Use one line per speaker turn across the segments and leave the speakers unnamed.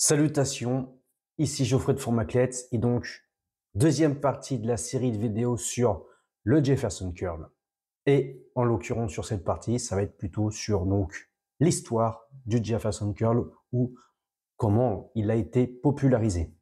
Salutations, ici Geoffrey de Formaclette et donc deuxième partie de la série de vidéos sur le Jefferson Curl. Et en l'occurrence sur cette partie, ça va être plutôt sur donc l'histoire du Jefferson Curl ou comment il a été popularisé.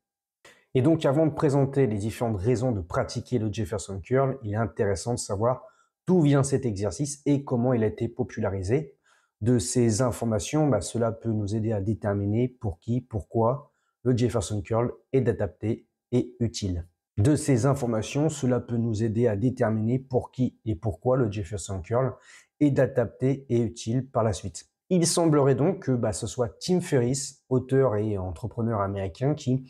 Et donc avant de présenter les différentes raisons de pratiquer le Jefferson Curl, il est intéressant de savoir d'où vient cet exercice et comment il a été popularisé. De ces informations, cela peut nous aider à déterminer pour qui, pourquoi le Jefferson Curl est adapté et utile. De ces informations, cela peut nous aider à déterminer pour qui et pourquoi le Jefferson Curl est adapté et utile par la suite. Il semblerait donc que ce soit Tim Ferriss, auteur et entrepreneur américain, qui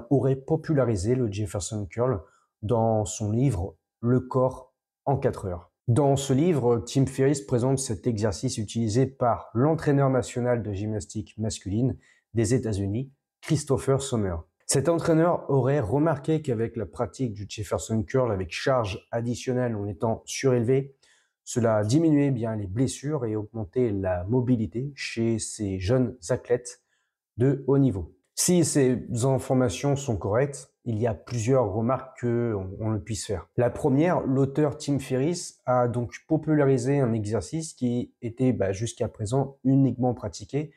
aurait popularisé le Jefferson Curl dans son livre Le corps en 4 heures. Dans ce livre, Tim Ferriss présente cet exercice utilisé par l'entraîneur national de gymnastique masculine des États-Unis, Christopher Sommer. Cet entraîneur aurait remarqué qu'avec la pratique du Jefferson Curl avec charge additionnelle en étant surélevé, cela diminuait bien les blessures et augmentait la mobilité chez ces jeunes athlètes de haut niveau. Si ces informations sont correctes, il y a plusieurs remarques qu'on le puisse faire. La première, l'auteur Tim Ferriss a donc popularisé un exercice qui était jusqu'à présent uniquement pratiqué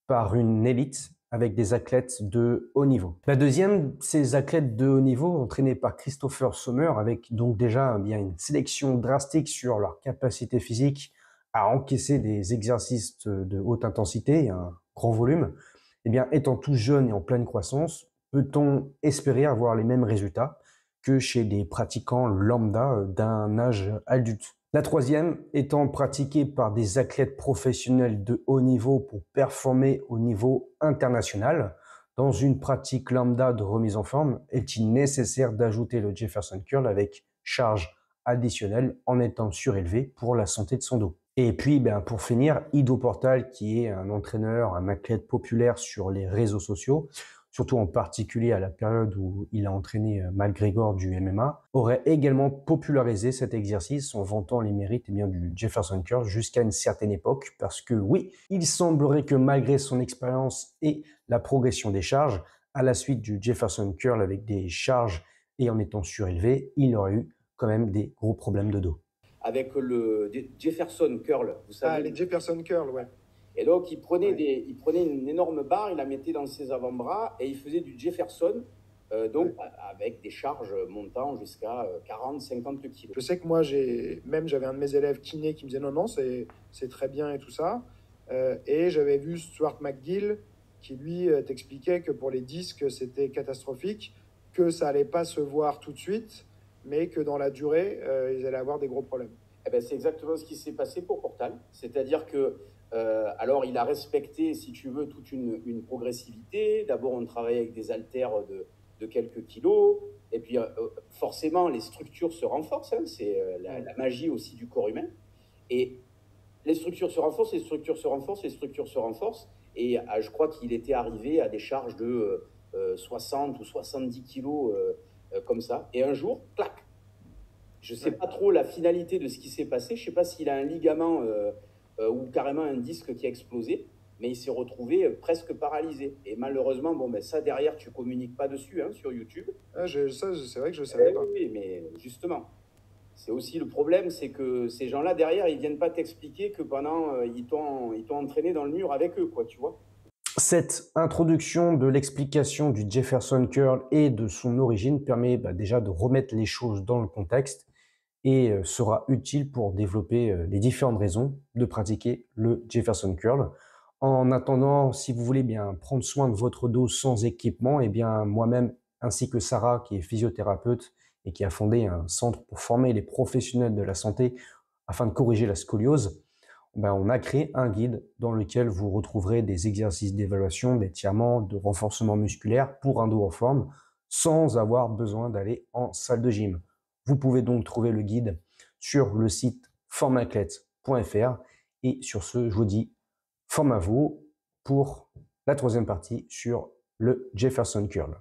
par une élite avec des athlètes de haut niveau. La deuxième, ces athlètes de haut niveau entraînés par Christopher Sommer avec donc déjà une sélection drastique sur leur capacité physique à encaisser des exercices de haute intensité et un grand volume. Étant tout jeune et en pleine croissance, peut-on espérer avoir les mêmes résultats que chez des pratiquants lambda d'un âge adulte? La troisième, étant pratiquée par des athlètes professionnels de haut niveau pour performer au niveau international, dans une pratique lambda de remise en forme, est-il nécessaire d'ajouter le Jefferson Curl avec charge additionnelle en étant surélevé pour la santé de son dos? Et puis, pour finir, Ido Portal, qui est un entraîneur, un athlète populaire sur les réseaux sociaux, surtout en particulier à la période où il a entraîné McGregor du MMA, aurait également popularisé cet exercice en vantant les mérites du Jefferson Curl jusqu'à une certaine époque, parce que oui, il semblerait que malgré son expérience et la progression des charges, à la suite du Jefferson Curl avec des charges et en étant surélevé, il aurait eu quand même des gros problèmes de dos.
Avec le Jefferson Curl, vous savez.
Ah, les Jefferson Curl, ouais.
Et donc, il prenait une énorme barre, il la mettait dans ses avant-bras et il faisait du Jefferson, avec des charges montant jusqu'à 40-50 kilos.
Je sais que moi, j'avais un de mes élèves kiné qui me disait non, c'est très bien et tout ça. Et j'avais vu Stuart McGill qui, lui, t'expliquait que pour les disques, c'était catastrophique, que ça allait pas se voir tout de suite, mais que dans la durée, ils allaient avoir des gros problèmes.
C'est exactement ce qui s'est passé pour Portal. C'est-à-dire que, alors, il a respecté, si tu veux, toute une progressivité. D'abord, on travaillait avec des haltères de quelques kilos. Et puis, forcément, les structures se renforcent. Hein, c'est la magie aussi du corps humain. Et les structures se renforcent, les structures se renforcent, les structures se renforcent. Et je crois qu'il était arrivé à des charges de 60 ou 70 kilos comme ça. Et un jour, clac! Je ne sais pas trop la finalité de ce qui s'est passé. Je ne sais pas s'il a un ligament ou carrément un disque qui a explosé, mais il s'est retrouvé presque paralysé. Et malheureusement, ça derrière, tu ne communiques pas dessus sur YouTube.
Ah, c'est vrai que je ne savais pas.
Oui, mais justement, c'est aussi le problème, c'est que ces gens-là derrière, ils ne viennent pas t'expliquer que pendant, ils t'ont entraîné dans le mur avec eux, quoi, tu vois.
Cette introduction de l'explication du Jefferson Curl et de son origine permet déjà de remettre les choses dans le contexte et sera utile pour développer les différentes raisons de pratiquer le Jefferson Curl. En attendant, si vous voulez prendre soin de votre dos sans équipement, moi-même ainsi que Sarah qui est physiothérapeute et qui a fondé un centre pour former les professionnels de la santé afin de corriger la scoliose, on a créé un guide dans lequel vous retrouverez des exercices d'évaluation, d'étirement, de renforcement musculaire pour un dos en forme sans avoir besoin d'aller en salle de gym. Vous pouvez donc trouver le guide sur le site formaclette.fr et sur ce, je vous dis forme à vous pour la troisième partie sur le Jefferson Curl.